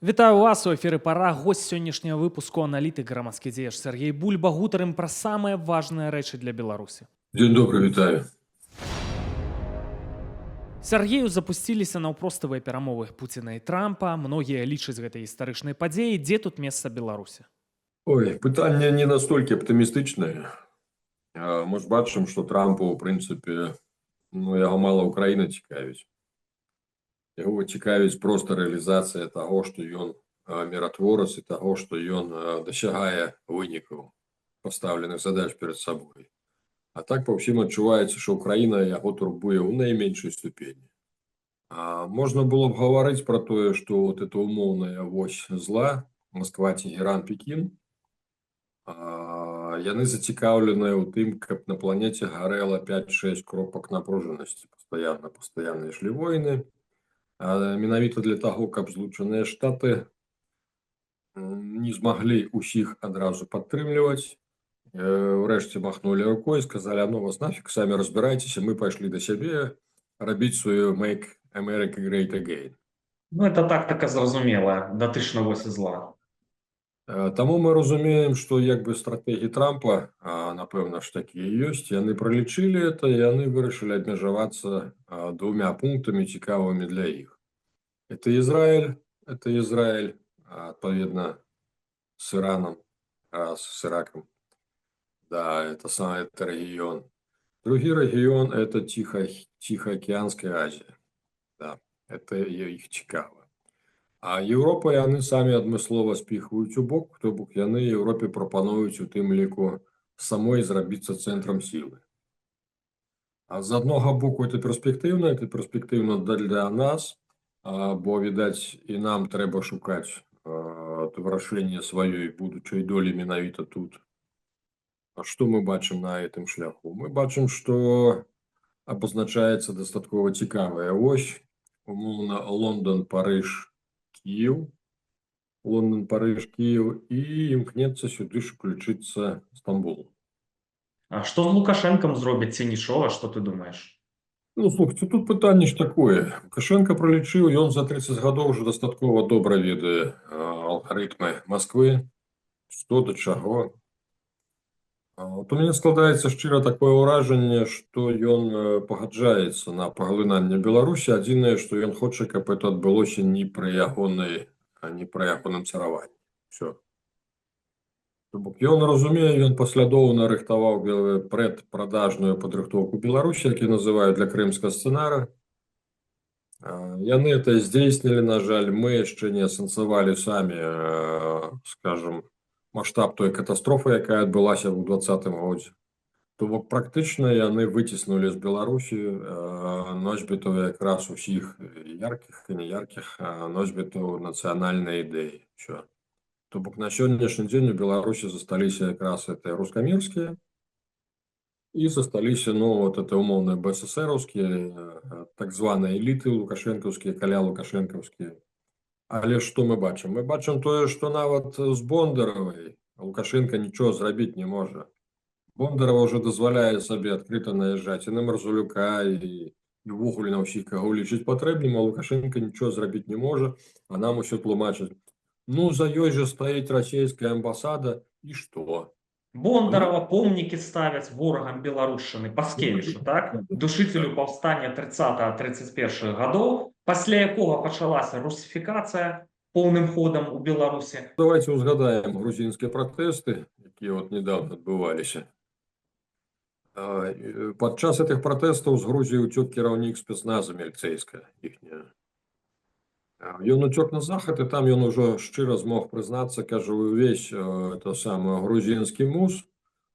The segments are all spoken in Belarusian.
Вітаю вас у эфіры пара госць сённяшняга выпуску аналітык грамадскі дзеяч Сергей Бульба. Гутарым пра самыя важныя рэчы для Беларусі. Дзень добры, вітаю. Сергею запусціліся наўпроставыя перамовы Пуціна і Трампа. Многія лічаць гэтай гістарычнай падзеі. Дзе тут месца Беларусі? Ой, пытанне не настолькі аптымістычнае. Мы ж бачым, што Трампу, у прынцыпе, яго мала Украіна цікавіць. Яго цікавіць проста рэалізацыя таго, што ён міратворац і таго, што ён дасягае вынікаў пастаўленых задач перад сабой. А так па ўсім адчуваецца, што Украіна яго турбуе ў найменшай ступені. Можна было б гаварыць пра тое, што вот эта умоўная вось зла, Москва, Тегеран, Пекін, яны зацікаўленыя ў тым, каб на планеце гарэла 5-6 кропак напружанасці. Пастаянна ішлі войны. Менавіта для таго, каб Злучаныя Штаты не змаглі ўсіх адразу падтрымліваць. Урэшце махнулі рукой, сказалі: "Ну вас нафиг, самі разбірайцеся, мы пайшлі да сябе рабіць сваю Make America Great Again". Ну, это тактика зразумелая, датычна вось зла. Таму мы разумеем, што як бы стратэгіі Трампа, напэўна ж такія ёсць, яны пралічылі это, і яны вырашылі абмежавацца двумя пунктамі цікавымі для іх. Это Израиль, адпаведна с Ираном, с Ираком. Да, это регион. Другой регион – это Тихоокеанская Азия. Да, это их цікаво. А Європа яны самі адмыслова спіхваюць у бок, то бок яны Європе прапануюць у тым ліку самой зрабіцца цэнтрам сілы. А з аднога боку это перспектыўна для нас, бо, відаць, і нам трэба шукаць вырашэнне сваёй будучай долі менавіта тут. А што мы бачым на гэтым шляху? Мы бачым, што абазначаецца дастаткова цікавая ось, умоўна Лондон, Парыж, Киев, і імкнецца сюды ж включыцца Стамбул. А што з Лукашэнкам зробяць ці нічога, што ты думаеш? Ну, слухайте, тут пытанне ж такое. Лукашенко пролічыў, ён за 30 гадоў уже дастаткова добра ведае алгарытмы Москвы, што да чаго. Вот у мяне складаецца шчыра такое ўражанне, што ён пагаджаецца на паглынанне Беларусі. Адзінае, што ён хоча, каб это адбылося не пры ягоным цараванні. Все. То бок ён разумее, ён паслядоўна рыхтаваў прадпрадажную падрыхтоўку Беларусі, які называюць для крымскага сцэнара. Яны это здзейснілі, на жаль, мы яшчэ не асэнсавалі самі, скажем, маштаб той катастрофы, якая адбылася ў 2020 годзе. То бок практычна яны выціснулі з Беларусі носьбітаў якраз усіх яркіх і неяркіх носьбітаў нацыянальнай ідэі. Все. То бок на сённяшні дзень у Беларусі засталіся якраз это рускамірскія і засталіся, вот это умоўныя БССРаўскія, так званыя эліты лукашэнкаўскія, каля лукашэнкаўскія. Але што мы бачым? Мы бачым тое, што нават з Бондаравай Лукашенко нічого зрабіць не можа. Бондарова ўжо дазваляе сабе адкрыта наязджаць і на Марзулюка, і ўвогуле на ўсіх, каго лічыць патрэбным, а Лукашенко нічого зрабіць не можа, а нам усё тлумачаць. Ну, за ёй же стаіць расійская амбасада, і што? Бондарова помнікі ставяць ворагам Беларушчыны, Паскевічу, так? Душителю паўстання 30-31 гадоў, пасля якога пачалася русіфікацыя поўным ходам у Беларусі. Давайте узгадаем грузінскія пратэсты, якія вот недавно адбываліся. Падчас гэтых пратэстаў з Грузіі ўцёк кіраўнік спецназа міліцэйская іхняя. Ён уцёк на захад, і там ён ужо шчыра змог прызнацца, кажа, увесь грузінскі МУС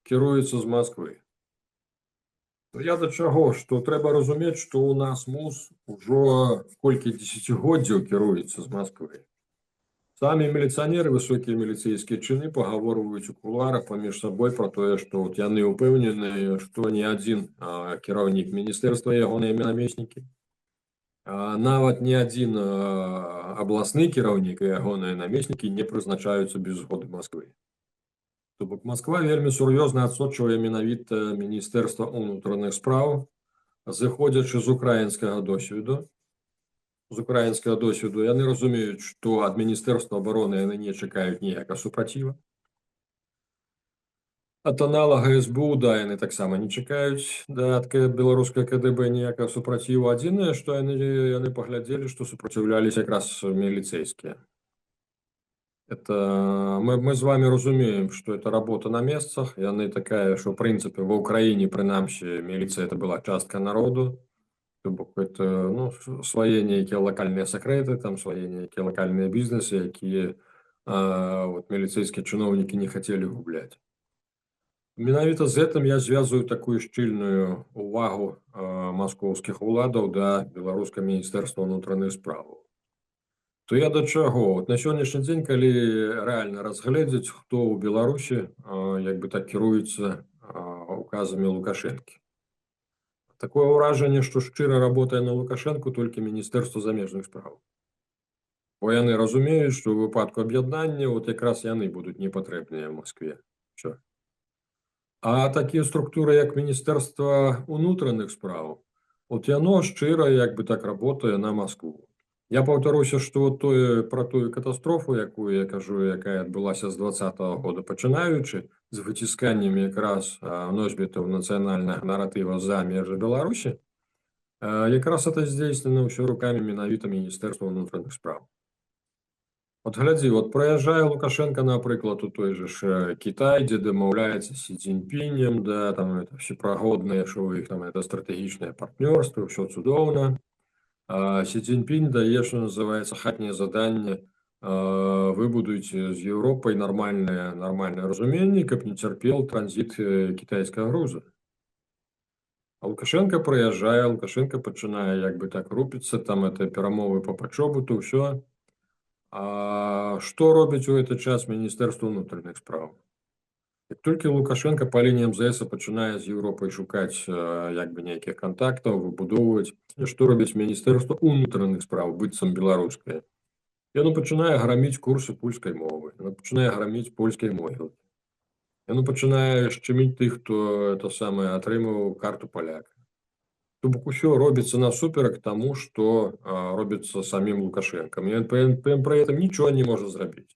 кіруецца з Москвы. Я да чаго, што трэба разумець, што у нас МУС ужо колькі дзесяцігоддзяў кіруецца з Москвы. Самі міліцыянеры, высокія міліцэйскія чыны пагаворваюць у кулуарах паміж сабой пра тое, што яны ўпэўненыя, што ні адзін кіраўнік міністэрства, ягоныя намеснікі, нават ні адзін абласны кіраўнік і ягоныя намеснікі не прызначаюцца без згоды Москвы. То бок Москва вельмі сур'ёзна адсочвае менавіта Міністэрства ўнутраных спраў, зыходзячы з украінскага досведу. з украінскага досвіду, яны разумеюць, што ад Міністэрства абароны яны не чакаюць ніякага супраціва. Ад аналага СБУ, да, яны таксама не чакаюць, да, ад беларускай КДБ ніякага супраціву. Адзінае, што яны паглядзелі, што супраціўляліся якраз міліцейскія. Это мы з вами разумеем, что это работа на месцах, яны такая, что в принципе в Украине, прынамсі, милиция это была частка народу, то бок это, ну, свае нейкія локальныя сакрэты, там свае нейкія локальныя бізнесы, якія вот міліцейскія чыноўнікі не хотели губляць. Менавіта з гэтым я звязываю такую шчыльную увагу маскоўскіх уладаў да беларускага міністэрства ўнутраных спраў. То я да чаго? Вот на сённяшні дзень, калі рэальна разгледзець, хто ў Беларусі як бы так кіруецца указамі Лукашэнкі. Такое ўражанне, што шчыра работае на Лукашэнку толькі Міністэрства замежных спраў. Бо яны разумеюць, што ў выпадку аб'яднання вот якраз яны будуць непатрэбныя ў Маскве. Всё. А такія структуры, як Міністэрства ўнутраных спраў, от яно шчыра як бы так работае на Маскву. Я паўтаруся, што пра тую катастрофу, якую я кажу, якая адбылася з 2020 года, пачынаючы з выцісканнямі якраз носьбітаў нацыянальнага наратыва за межы Беларусі, якраз это здзейснена ўсё рукамі менавіта Міністэрства ўнутраных спраў. Вот глядзі, вот праязджае Лукашенко, напрыклад, у той же ж Кітай, дзе дамаўляецца Сі Цзіньпінем, да, там это всепрагоднае, што у іх там это стратэгічнае партнёрства, ўсё цудоўна. Сі Цзіньпінь дае, што называецца, хатняе заданне, выбудуйце з Еўропай нармальнае разуменне, каб не цярпеў транзіт кітайскага груза. А Лукашенко прыязджае, Лукашенко пачынае як бы так рупіцца, там это перамовы па пачобуту, ўсё. А што робіць у гэты час Міністэрства ўнутраных спраў? Як толькі Лукашенко па лініі МЗС пачынае з Еўропай шукаць як бы нейкіх кантактаў, выбудоўваць, што робіць Міністэрства ўнутраных спраў, быццам беларускае? Яно пачынае граміць курсы польскай мовы, яно пачынае граміць польскай могілкі. Яно пачынае шчыміць тых, хто это самае атрымаў карту паляка. То бок усё робіцца насуперак таму, што робіцца самім Лукашэнкам. Ён пры этом нічога не можа зрабіць.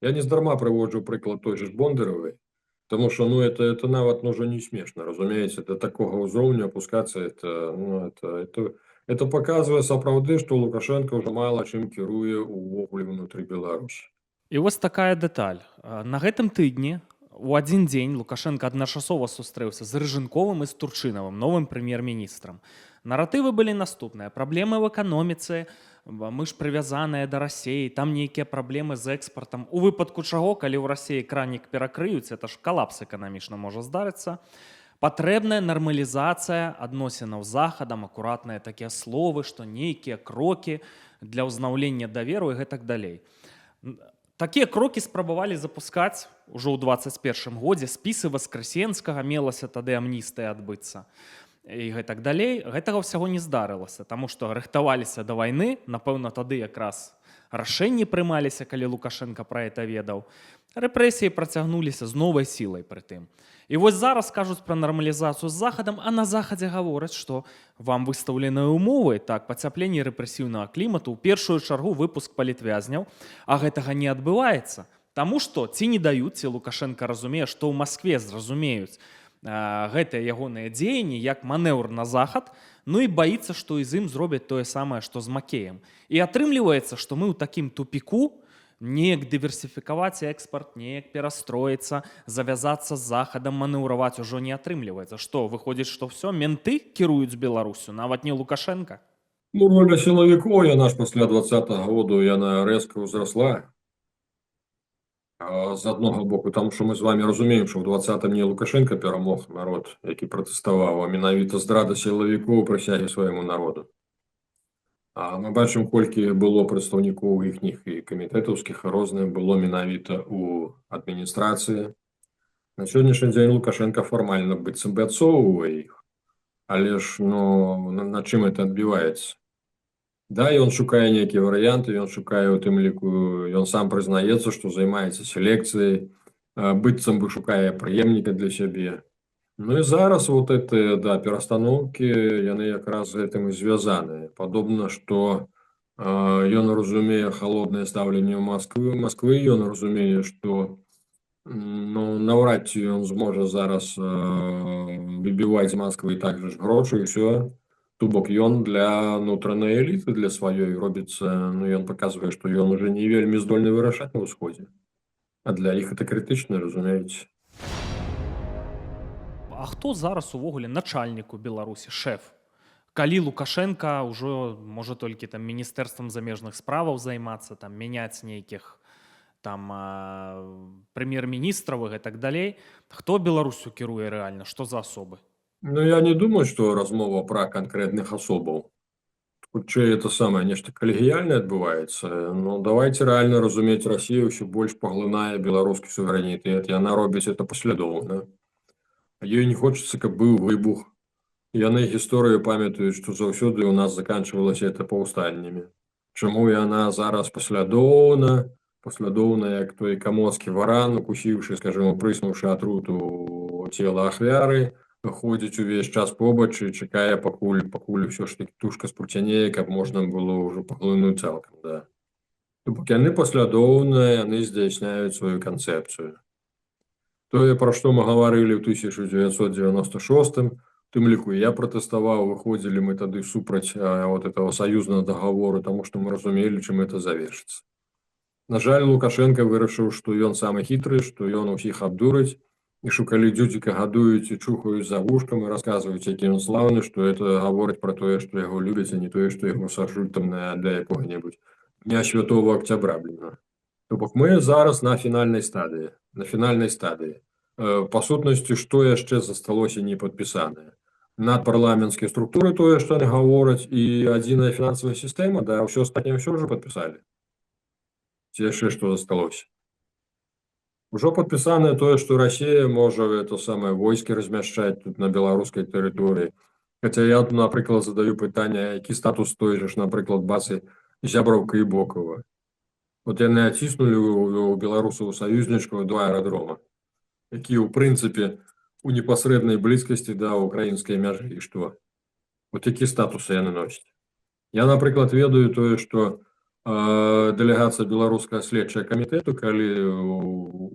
Я не здарма прыводжу прыклад той же ж Бондаровай, тому что, ну, это нават уже не смешно, разумеется, до такого ўзроўню опускаться, это показывает сапраўды, что Лукашенко уже мало чым кіруе увогуле внутри Беларусі. І вось такая дэталь. На гэтым тыдні у адзін дзень Лукашенко адначасова сустрэўся з Рыжынковым і з Турчынавым, новым прэм'ер-міністрам. Наратывы былі наступныя: праблемы ў эканоміцы, мы ж прывязаныя да Расіі, там нейкія праблемы з экспартам. У выпадку чаго, калі ў Расіі кранік перакрыюць, это ж калапс эканамічна можа здарыцца. Патрэбная нармалізацыя адносінаў з Захадам, акуратныя такія словы, што нейкія крокі для ўзнаўлення даверу і гэтак далей. Такія крокі спрабавалі запускаць ужо ў 21 годзе. Спісы Васкрасенскага, мелася тады амністыя адбыцца і гэтак далей. Гэтага ўсяго не здарылася, таму што рыхтаваліся да вайны, напэўна, тады якраз рашэнні прымаліся, калі Лукашенко пра гэта ведаў. Рэпрэсіі працягнуліся з новай сілай пры тым. І вось зараз кажуць пра нармалізацыю з Захадам, а на Захадзе гавораць, што вам выстаўленыя ўмовы, так, пацяпленне рэпрэсіўнага клімату, ў першую чаргу выпуск палітвязняў, а гэтага не адбываецца. Таму што ці не даюць, ці Лукашенко разумее, што ў Маскве зразумеюць гэтыя ягоныя дзеянні як манеўр на Захад, ну і баіцца, што і з ім зробяць тое самае, што з Макеем. І атрымліваецца, што мы ў такім тупіку, неяк дыверсіфікаваць экспарт, неяк перастроіцца, завязацца з Захадам, манеўраваць ужо не атрымліваецца. Што, выходзіць, што ўсё, менты кіруюць Беларусю, нават не Лукашенко? Ну, роля сілавікоў, яна ж пасля 2020 года, яна рэзка ўзрасла. З аднаго боку, таму што мы з вами разумеем, што ў 20-м не Лукашенко перамог народ, які пратэставаў, а менавіта здрада сілавікоў прысягі свайму народу. А мы бачым, колькі было прадстаўнікоў іхніх і камітэтаўскіх, розных было менавіта ў адміністрацыі. На сённяшні дзень Лукашенко фармальна быццам бы адсоўвае іх, але ж, ну, на чым это адбіваецца? Да, ён шукае нейкія варыянты, ён шукае у тым ліку, ён сам прызнаецца, што займаецца селекцыяй, быццам бы шукае прыемніка для сябе. Ну і зараз вот это, да, перастаноўкі, яны якраз з гэтым і звязаныя. Падобна, што Ён разумее халоднае стаўленне Москвы, ён разумее, што ну, наўрад ці ён зможа зараз выбіваць з Москвы так же ж грошы і ўсё. То бок ён для нутранай эліты, для сваёй робіцца, ну ён паказвае, што ён уже не вельмі здольны вырашаць на ўсходзе. А для іх это крытычна, разумееце. А хто зараз увогуле начальнік у Беларусі, шэф? Калі Лукашенко ўжо можа толькі там міністэрствам замежных справаў займацца, там мяняць нейкіх там прэм'ер-міністраў і так далей, хто Беларусю кіруе рэальна, што за асобы? Ну, я не думаю, што размова пра канкрэтных асобаў. Хутчэй это самае нешта калегіяльнае адбываецца. Ну, давайте рэальна разумець, Расія ўсё больш паглынае беларускі суверэнітэт, яна робіць это паслядоўна. Ёй не хочацца, каб быў выбух. Яны гісторыю памятаюць, што заўсёды ў нас заканчвалася это паўстаннямі. Чаму яна зараз паслядоўна, як той камоцкі варан, укусіўшы, скажем, прыснуўшы атруту цела ахвяры, ходзіць увесь час побач і чакае, пакуль ўсё ж таки тушка спруцянее, каб можна было ўжо паглынуць цалкам. Да. То бок яны паслядоўна, яны здзяйсняюць сваю канцэпцыю. Тое, пра што мы гаварылі ў 1996, тым ліку я пратэставаў, выходзілі мы тады супраць вот этого саюзнага дагавору, таму што мы разумелі, чым это завершыцца. На жаль, Лукашенко вырашыў, што ён самы хітры, што ён усіх абдурыць, і што калі дзюдзіка гадуюць і чухаюць за вушкам і расказваюць, які ён слаўны, што это гаворыць пра тое, што яго любяць, а не тое, што яго сажуць там для якога-небудзь дня святого октября, блин. То бок мы зараз на фінальнай стадыі. Па сутнасці, што яшчэ засталося не падпісанае. Надпарламенцкія структуры тое, што яны гавораць, і адзіная фінансавая сістэма, да, ўсё астатняе ўсё ўжо падпісалі. Ці яшчэ што засталося. Ужо падпісанае тое, што Расія можа это самае войскі размяшчаць тут на беларускай тэрыторыі. Хаця я, напрыклад, задаю пытанне, які статус той же ж, напрыклад, базы Зябраўка і Бокова. Вот яны аціснулі у беларусаў саюзнічкаў 2 аэрадрома, якія ў прынцыпе у непасрэднай блізкасці да украінскай мяжы. І што? Вот які статусы яны носяць? Я, напрыклад, ведаю тое, што дэлегацыя беларускага следчага камітэту, калі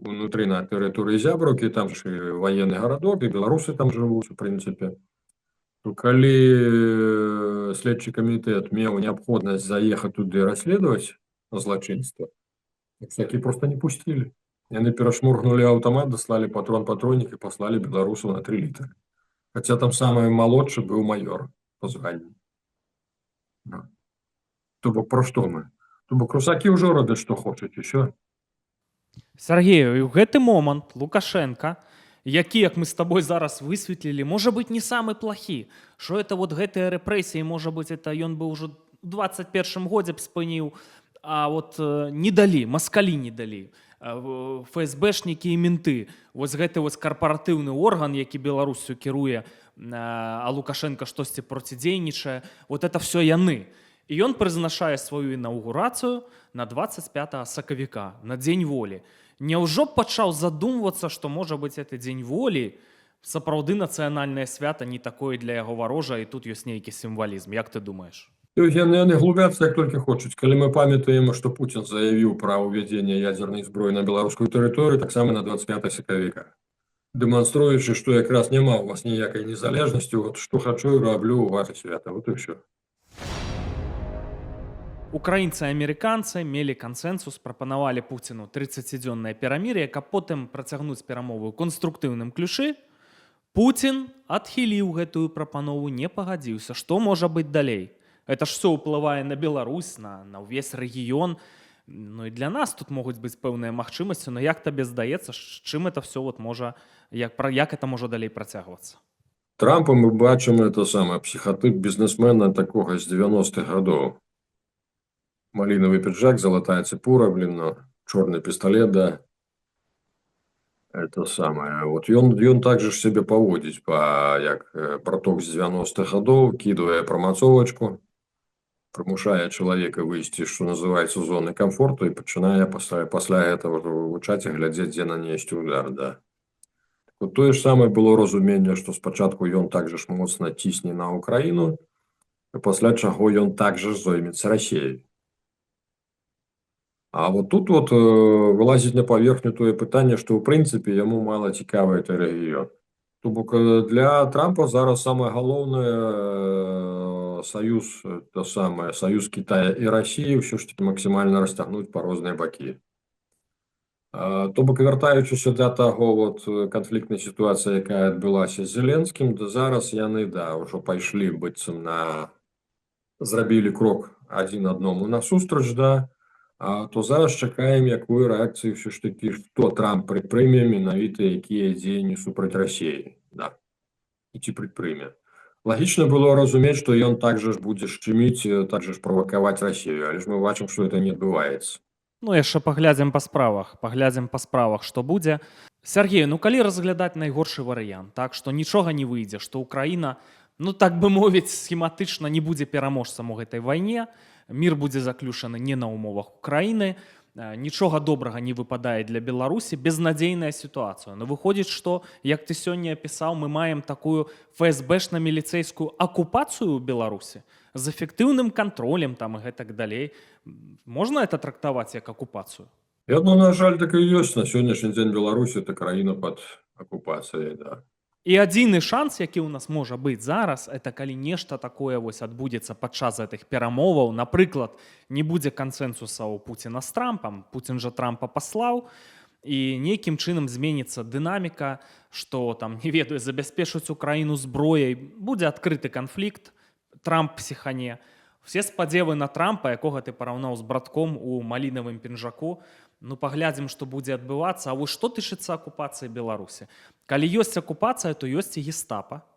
унутры на тэрыторыі Зябраўкі, там ж ваенны гарадок, і беларусы там жывуць, у прынцыпе, то калі следчы камітэт меў неабходнасць заехаць туды расследаваць злачынства, такі проста не пусцілі. Яны перашмургнулі аўтамат, даслалі патрон-патроннік і паслалі беларусаў на 3 літры. Хаця там самы малодшы быў маёр па званні. То бок пра што мы? То бок русакі ўжо робяць, што хочуць, і ўсё. Сергею, і ў гэты момант Лукашенко, які, як мы з табой зараз высветлілі, можа быць не самы плохі, што это вот гэтыя рэпрэсіі, можа быць, это ён бы ўжо ў 21 годзе б спыніў, а вот не далі, маскалі не далі, ФСБшнікі і менты, вось гэты вось карпаратыўны орган, які Беларусю кіруе, а Лукашенко штосьці процідзейнічае, вот это все яны. І ён прызначае сваю інаўгурацыю на 25 сакавіка, на Дзень волі. Няўжо б пачаў задумвацца, што, можа быць, это Дзень волі, сапраўды нацыянальнае свята не такое для яго варожа, і тут ёсць нейкі сімвалізм. Як ты думаеш? Яны глубяцца, як толькі хочуць. Калі мы памятаем, што Пуцін заявіў пра ўвядзенне ядзернай зброі на беларускую тэрыторыю, таксама на 25 сакавіка. Дэманструючы, што якраз няма ў вас ніякай незалежнасці, вот што хачу і раблю ў ваше свята. Вот і ўсё. Украінцы і амерыканцы мелі кансэнсус, прапанавалі Пуціну 30-дзённае перамір'е, каб потым працягнуць перамовы ў канструктыўным ключы. Пуцін адхіліў гэтую прапанову, не пагадзіўся. Што можа быць далей? Это ж все ўплывае на Беларусь, на ўвесь рэгіён. Ну і для нас тут могуць быць пэўныя магчымасці, но як табе здаецца, з чым это все вот можа, як это можа далей працягвацца? Трампа мы бачым это самае псіхатып бізнесмена такога з 90-х гадоў. Малиновый пиджак, золотая цепура, черный пистолет, да. Это самое. Вот ён также ж себе поводить, як браток з 90-х гадоў, кидывае прамацовачку, прымушае чалавека выйсці, што называецца, зоны комфорту, і пачынае пасля этого вывучаць і глядзець, дзе нанесці удар, да. Вот тое ж самае было разуменне, што спачатку ён также ж моцна цісне на Украіну, а пасля чаго ён также ж зоймецца Расіяй. А вот тут вот вылазіць на паверхню тое пытанне, што ў прынцыпе яму мала цікавы гэты рэгіён. То бок для Трампа зараз самае галоўнае саюз, то самае саюз Китая і Расіі ўсё ж таки максімальна расцягнуць па розныя бакі. То бок вяртаючыся да таго вот канфліктнай сітуацыі, якая адбылася з Зеленскім, то зараз яны ўжо пайшлі быццам зрабілі крок адзін адному насустрач, то зараз чакаем, якую рэакцыю ўсё ж такі, што Трамп прыпрыме менавіта якія дзеянні супраць Расіі, і ці прыпрыме. Лагічна было разумець, што ён так жа ж будзе шчыміць, так жа ж правакаваць Расію, але ж мы бачым, што гэта не адбываецца. Ну, яшчэ паглядзім па справах, што будзе. Сяргей, ну калі разглядаць найгоршы варыянт, так, што нічога не выйдзе, што Украіна, ну так бы мовіць, схематычна не будзе пераможцам у гэтай вайне, мір будзе заключаны не на умовах Украіны, нічога добрага не выпадае для Беларусі, безнадзейная сітуацыя. Ну выходзіць, што, як ты сёння апісаў, мы маем такую ФСБшна-міліцэйскую акупацыю ў Беларусі з эфектыўным кантролем там і гэтак далей. Можна это трактаваць як акупацыю? Я думаю, на жаль, так і ёсць. На сённяшні дзень Беларусь это краіна пад акупацыяй, І адзіны шанс, які ў нас можа быць зараз, это калі нешта такое вось адбудзецца падчас гэтых перамоваў. Напрыклад, не будзе кансэнсуса ў Пуціна з Трампам, Пуцін жа Трампа паслаў, і нейкім чынам зменіцца дынаміка, што там, не ведаю, забяспечыць Украіну зброяй, будзе адкрыты канфлікт, Трамп псіхане. Все спадзевы на Трампа, якога ты параўнаў з братком у малінавым пінжаку, ну паглядзім, што будзе адбывацца. А вось што тычыцца акупацыі Беларусі? Калі ёсць акупацыя, то ёсць і гестапа.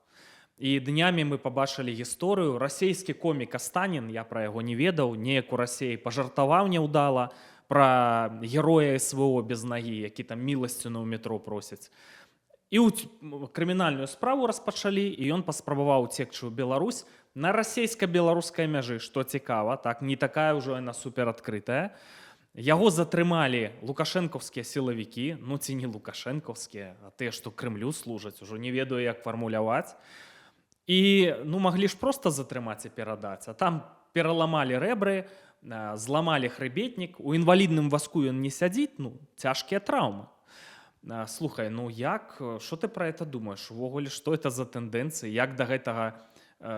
І днямі мы пабачылі гісторыю. Расейскі комік Астанін, я пра яго не ведаў, неяк у Расіі пажартаваў няўдала пра героя СВО без нагі, які там міласціну ў метро просяць. І крымінальную справу распачалі, і ён паспрабаваў уцекчы ў Беларусь на расейска-беларускай мяжы, што цікава, так, не такая ўжо яна суперадкрытая. Яго затрымалі лукашэнкаўскія сілавікі, ну ці не лукашэнкаўскія, а тыя, што Крымлю служаць, ужо не ведаю, як фармуляваць. І ну маглі ж проста затрымаць і перадаць, а там пераламалі рэбры, зламалі хрыбетнік, у інвалідным вазку ён не сядзіць, ну цяжкія траўмы. Слухай, ну як, што ты пра гэта думаеш? Увогуле, што это за тэндэнцыі, як да гэтага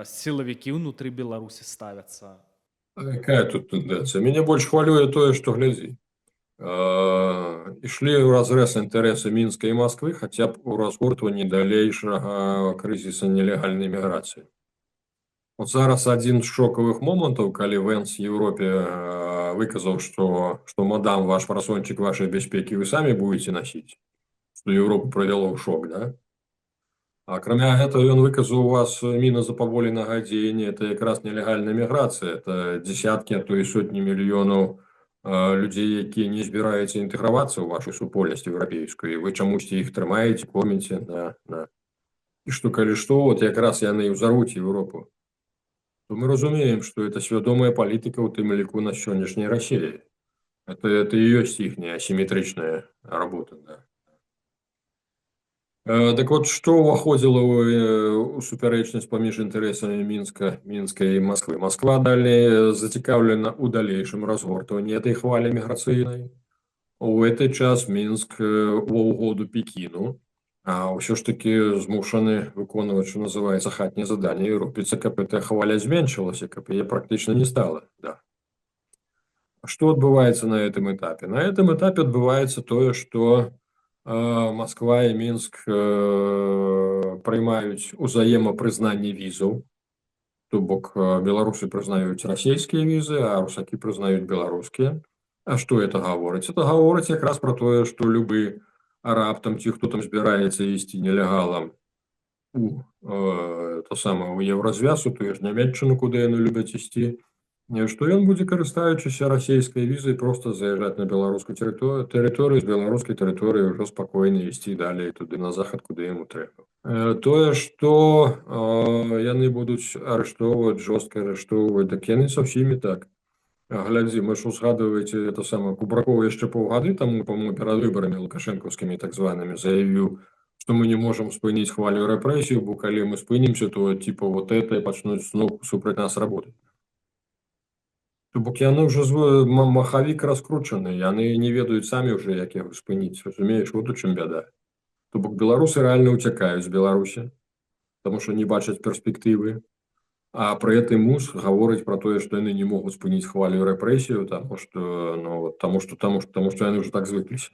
сілавікі ўнутры Беларусі ставяцца? Какая тут тенденция? Меня больше хвалюе тое, што глядзі. Ішлі ў разрэз інтарэсы Мінска і Масквы, хаця б у разгортванні далейшага крызіса нелегальнай міграцыі. Вот зараз адзін з шокавых момантаў, калі Вэнс в Еўропе выказаў, што мадам, ваш парасончык вашай бяспекі вы самі будете насіць, што Еўропу прывяло ў шок, Акрамя гэтага ён выказаў у вас міна запаволенага дзеяння, это якраз нелегальная міграцыя, это дзесяткі, а то і сотні мільёнаў людзей, якія не збіраюцца інтэгравацца ў вашу супольнасць еўрапейскую, і вы чамусьці іх трымаеце, корміце, І што калі што, вот якраз яны і ўзаруць Еўропу. То мы разумеем, што это свядомая палітыка ў тым ліку на сённяшняй Расіі. Это і ёсць іхняя асіметрычная работа, Так вот, што ўваходзіла ў супярэчнасць паміж інтарэсамі Мінска і Масквы? Масква далей зацікаўлена ў далейшым разгортванні этой хвалі міграцыйнай. У гэты час Мінск ва ўгоду Пекіну, а ўсё ж таки змушаны выконваць, што называецца, хатнія заданні, і робіцца, каб эта хваля зменшылася, каб яе практычна не стала. Што адбываецца на гэтым этапе? На гэтым этапе адбываецца тое, што Москва і Мінск прымаюць узаемапрызнанне візаў, то бок беларусы прызнаюць расійскія візы, а русакі прызнаюць беларускія. А што это гаворыць? Это гаворыць якраз пра тое, што любы араб там ці хто там збіраецца ісці нелегалам у Еўразвязу, тую ж Нямецчыну, куды яны любяць ісці, што ён будзе, карыстаючыся расійскай візай, проста заязджаць на беларускую тэрыторыю, з беларускай тэрыторыі ўжо спакойна ісці далей туды на захад, куды яму трэба. Тое, што яны будуць арыштоўваць, жорстка арыштоўваць, так яны са ўсімі так. Глядзі, мы ж узгадваеце, Кубраков яшчэ паўгады таму, па-моему, перад выбарамі лукашэнкаўскімі так званымі заявіў, што мы не можам спыніць хвалю рэпрэсій, бо калі мы спынімся, то типа вот это пачнуць зноў супраць нас работаць. То бок яны ўжо махавік раскручаны, яны не ведаюць самі ўжо, як яго спыніць, разумееш, вот у чым бяда. То бок беларусы рэальна ўцякаюць з Беларусі, таму што не бачаць перспектывы, а пры гэтым МУС гаворыць пра тое, што яны не могуць спыніць хвалю рэпрэсію, таму што яны ўжо так звыкліся.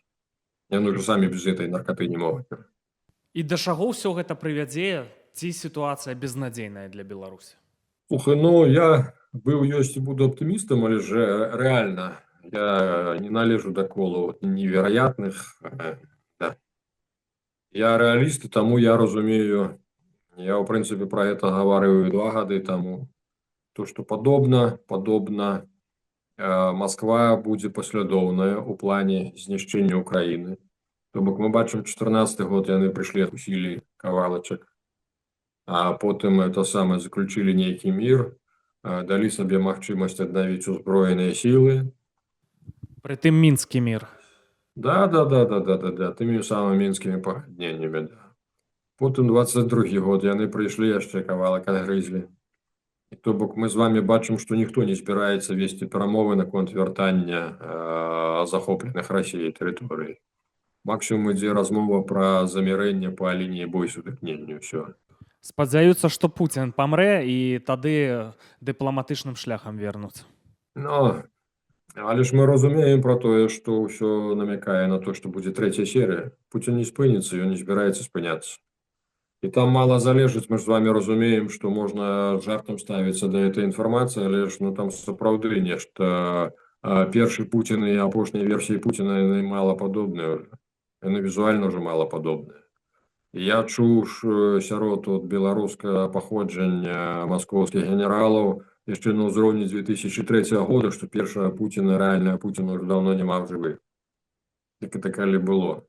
Яны ўжо самі без гэтай наркаты не могуць. І да чаго ўсё гэта прывядзе, ці сітуацыя безнадзейная для Беларусі? Слухай, ну я быў, ёсць і буду аптымістам, але ж рэальна я не належу да колу невероятных. Да. Я рэаліст, і таму я разумею, я ў прынцыпе пра гэта гаварыў 2 гады таму, то што падобна Масква будзе паслядоўная ў плане знішчэння Украіны. То бок мы бачым 14 год яны прыйшлі, адкусілі кавалачак, а потым это самае заключылі нейкі мір, далі сабе магчымасць аднавіць узброеныя сілы. Прытым мінскі мір. Да, тымі самымі мінскімі пагадненнямі, да. Потым 22 год яны прыйшлі, яшчэ кавалак адгрызлі. І то бок мы з вами бачым, што ніхто не збіраецца весці перамовы наконт вяртання захопленых Расіяй тэрыторый. Максімум ідзе размова пра замірэнне па лініі боесутыкнення, ўсё. Спадзяюцца, што Пуцін памрэ і тады дыпламатычным шляхам вернуць. Ну, але ж мы разумеем пра тое, што ўсё намякае на то, што будзе 3-я серыя. Пуцін не спыніцца, ён не збіраецца спыняцца. І там мала залежыць, мы ж з вами разумеем, што можна жартам ставіцца да гэтай інфармацыі, але ж там сапраўды нешта першы Пуцін і апошняй версіі Пуціна яны малападобныя, яны візуальна ўжо малападобныя. Я чуў сярод беларускага паходжання маскоўскіх генералаў яшчэ на ўзроўні 2003 года, што першага Пуціна, рэальнага Пуціна ўжо даўно няма ў жывых. Дык гэта калі было.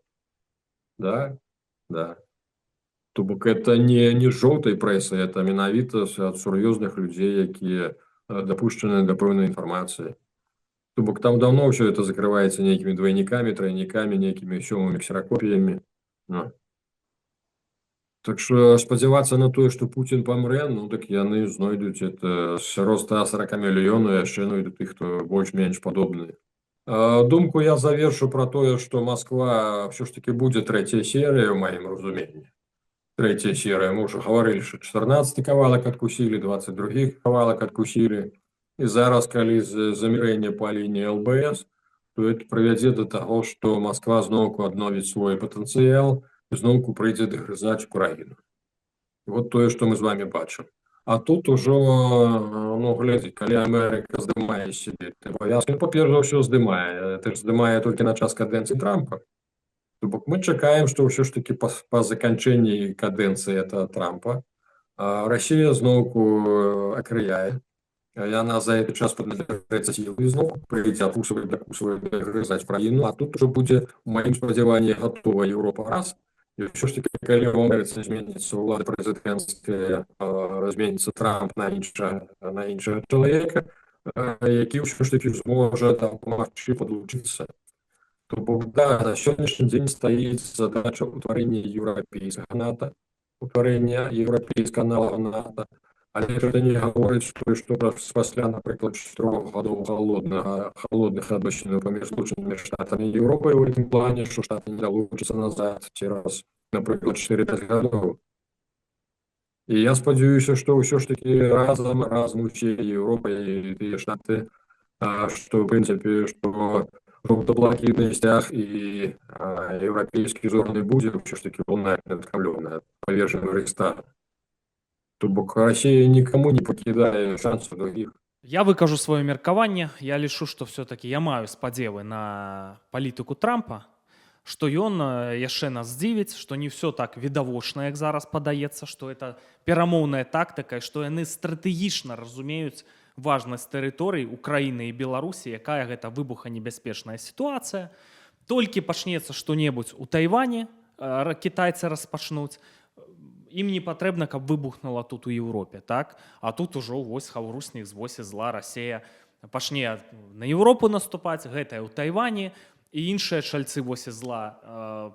Да? То бок это не жоўтай прэсы, это менавіта ад сур'ёзных людзей, якія дапушчаны да пэўнай інфармацыі. То бок там даўно ўсё это закрываецца нейкімі двайнікамі, трайнікамі, нейкімі сёмымі ксеракопіямі. Так што спадзявацца на тое, што Пуцін памрэ, ну так яны знойдуць это сярод 140 мільёнаў, яшчэ знойдуць тых, хто больш-менш падобны. Думку я завершу пра тое, што Масква ўсё ж таки будзе 3-я серыя, ў маім разуменні. 3-я серыя, мы ўжо гаварылі, што 14 кавалак адкусілі, 22 кавалак адкусілі. І зараз, калі замірэнне па лініі ЛБС, то это прывядзе да таго, што Масква зноўку адновіць свой патэнцыял, зноўку прыйдзе дагрызаць Украіну. Вот тое, што мы з вами бачым. А тут ужо, ну, глядзі, калі Амерыка здымае сябе абавязкі, па-першае ўсё здымае, это ж здымае толькі на час кадэнцыі Трампа. То бок мы чакаем, што ўсё ж такі па заканчэнні кадэнцыі Трампа Расія зноўку акрыяе. Яна за гэты час паднабярэцца сілы зноў, прыйдзе дакусваць, дагрызаць краіну, а тут ужо будзе, у маім спадзяванні, гатова Еўропа раз. І ўсё ж таки, калі ў Амерыцы зменіцца ўлада прэзідэнцкая, зменіцца Трамп на іншага чалавека, які ўсё ж таки зможа дапамагчы падлучыцца. То бок, да, на сённяшні дзень стаіць задача ўтварэння еўрапейскага НАТО, ўтварэння еўрапейскага аналага НАТО. Але гэта не гаворыць, што пасля, напрыклад, 4 гадоў халодных адносінаў паміж Злучанымі Штатамі і Еўропай у гэтым плане, што Штаты не далучацца назад цераз, напрыклад, 4-5 гадоў. І я спадзяюся, што ўсё ж такі разам усе Еўропа і тыя Штаты, што, в прынцыпе, што жоўта-блакітны сцяг і еўрапейскі зорны будзе ўсё ж такі адкаўлёна, павержаны Рэйхстага. То бок Расія нікому не пакідае шансу другіх. Я выкажу сваё меркаванне. Я лічу, што все-таки я маю спадзевы на палітыку Трампа, што ён яшчэ нас здзівіць, што не ўсё так відавочна, як зараз падаецца, што это перамоўная тактыка, што яны стратэгічна разумеюць важнасць тэрыторый Украіны і Беларусі, якая гэта выбуханебяспечная сітуацыя. Толькі пачнецца што-небудзь у Тайване, кітайцы распачнуць, ім не патрэбна, каб выбухнула тут у Еўропе, так? А тут ужо вось хаўруснік з восі зла, Расія пачне на Еўропу наступаць, гэтая ў Тайване, і іншыя чальцы восі зла,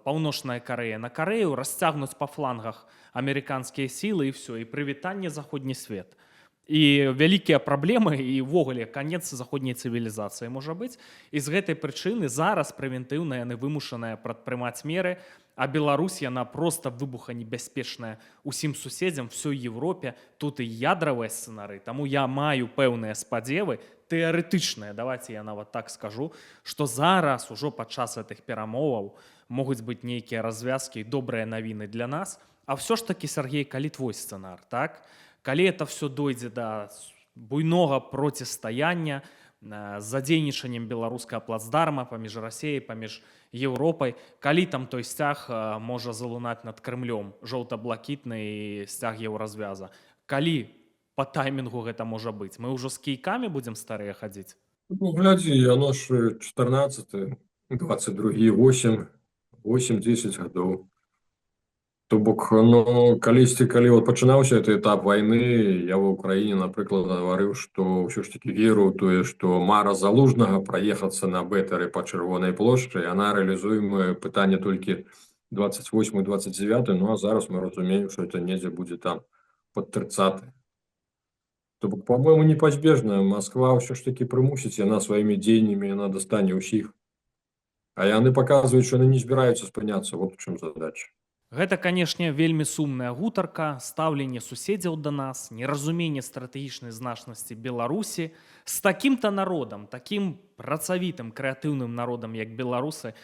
Паўночная Карэя на Карэю, расцягнуць па флангах амерыканскія сілы і ўсё, і прывітанне заходні свет. і вялікія праблемы і ўвогуле канец заходняй цывілізацыі можа быць. І з гэтай прычыны зараз прэвентыўна яны вымушаныя прадпрымаць меры, а Беларусь яна проста выбуханебяспечная усім суседзям, всёй Европе. Тут і ядравыя сцэнары. Таму я маю пэўныя спадзевы, тэарэтычныя, давайте я нават так скажу, што зараз ужо падчас гэтых перамоваў могуць быць нейкія развязкі і добрыя навіны для нас. А ўсё ж такі, Сергей, калі твой сцэнар, так? Калі это все дойдзе да буйнога процістаяння з задзейнічаннем беларускага плацдарма паміж Расіяй, паміж Еўропай, калі там той сцяг можа залунаць над Крымлём, жоўта-блакітны сцяг еўразвяза, калі па таймінгу гэта можа быць? Мы ўжо з кійкамі будзем старыя хадзіць? Ну, глядзі, яно ж 14, 22, 8-10 гадоў. То бок, ну, калі вот пачынаўся гэты этап вайны, я ва ўкраіне, напрыклад, гаварыў, што ўсё ж такі веру ў тое, што мара Залужнага праехацца на бэтары па Чырвонай плошчы, яна рэалізуемая пытанне толькі 28-29, ну а зараз мы разумеем, што это недзе будзе там пад 30. То бок, по-моему, непазбежна. Москва ўсё ж такі прымусіць, яна сваімі дзеяннямі, яна дастане ўсіх. А яны паказваюць, што яны не збіраюцца спыняцца, вот у чым задача. Гэта, канешне, вельмі сумная гутарка, стаўленне суседзяў да нас, неразуменне стратэгічнай значнасці Беларусі. З такім-то народам, такім працавітым, крэатыўным народам, як беларусы,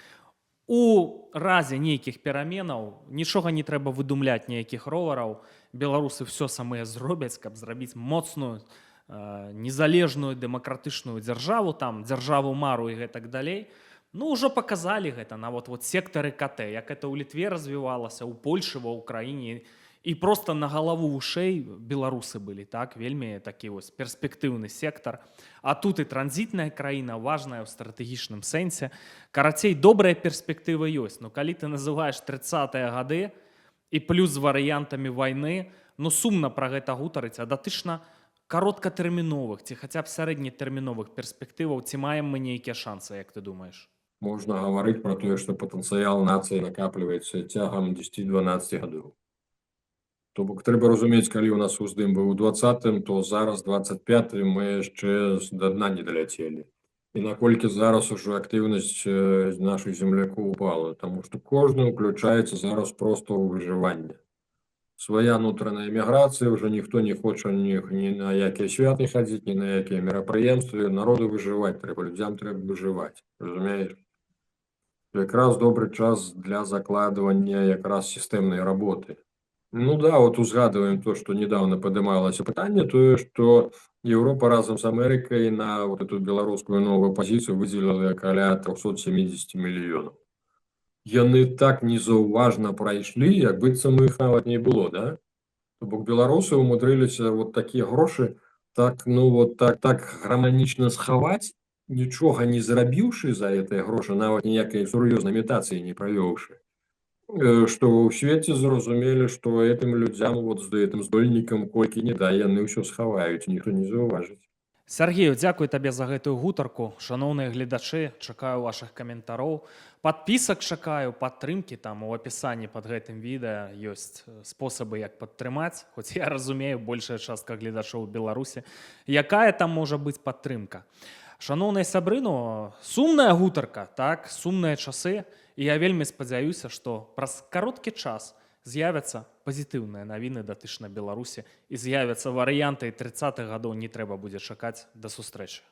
у разе нейкіх пераменаў нічога не трэба выдумляць ніякіх ровараў. Беларусы все самыя зробяць, каб зрабіць моцную, незалежную, дэмакратычную дзяржаву, там, дзяржаву мару і гэтак далей. Ну, ўжо паказалі гэта нават вот сектары КТ, як это ў Літве развівалася, у Польшы, ва Ўкраіне. І проста на галаву вушэй беларусы былі, так, вельмі такі вось перспектыўны сектар. А тут і транзітная краіна, важная ў стратэгічным сэнсе. Карацей, добрая перспектыва ёсць. Но калі ты называеш 30-е гады і плюс з варыянтамі вайны, ну сумна пра гэта гутарыць, а датычна кароткатэрміновых ці хаця б сярэднетэрміновых перспектываў, ці маем мы нейкія шансы, як ты думаеш? Можна гаварыць пра тое, што патэнцыял нацыі накапліваецца цягам 10-12 гадоў. То бок, трэба разумець, калі ў нас уздым быў у 20-м, то зараз 25-м мы яшчэ да дна не даляцелі. І наколькі зараз ужо актыўнасць нашых землякоў упала, таму што кожны ўключаецца зараз проста ў выжыванне. Свая нутраная эміграцыя, ўжо ніхто не хоча ні на якія святы хадзіць, ні на якія мерапрыемствы. Народу выжываць трэба, людзям трэба выжываць, разумееш? Якраз добры час для закладвання якраз сістэмнай работы. Ну да, вот узгадываем то, что недавно поднималось пытанне, тое, что Европа разом с Америкой на вот эту белорусскую новую позицию выделила каля 370 миллионов. Яны так незаўважна прайшлі, як быццам іх нават не было, да? То бок беларусы умудрыліся вот такія грошы так, ну вот так гарманічна схаваць, нічога не зрабіўшы за гэтыя грошы, нават ніякай сур'ёзнай імітацыі не правёўшы. Што ў свеце зразумелі, што гэтым людзям, вот з гэтым здольнікам, колькі не дай, яны ўсё схаваюць, ніхто не заўважыць. Сергею, дзякуй табе за гэтую гутарку. Шаноўныя гледачы, чакаю вашых каментароў. Падпісак чакаю, падтрымкі, там у апісанні пад гэтым відэа ёсць спосабы, як падтрымаць, хоць я разумею, большая частка гледачоў у Беларусі, якая там можа быць падтрымка. Шаноўныя сябры, ну, сумная гутарка, так, сумныя часы, і я вельмі спадзяюся, што праз кароткі час з'явяцца пазітыўныя навіны датычна Беларусі і з'явяцца варыянты 30-х гадоў, не трэба будзе чакаць. Да сустрэчы.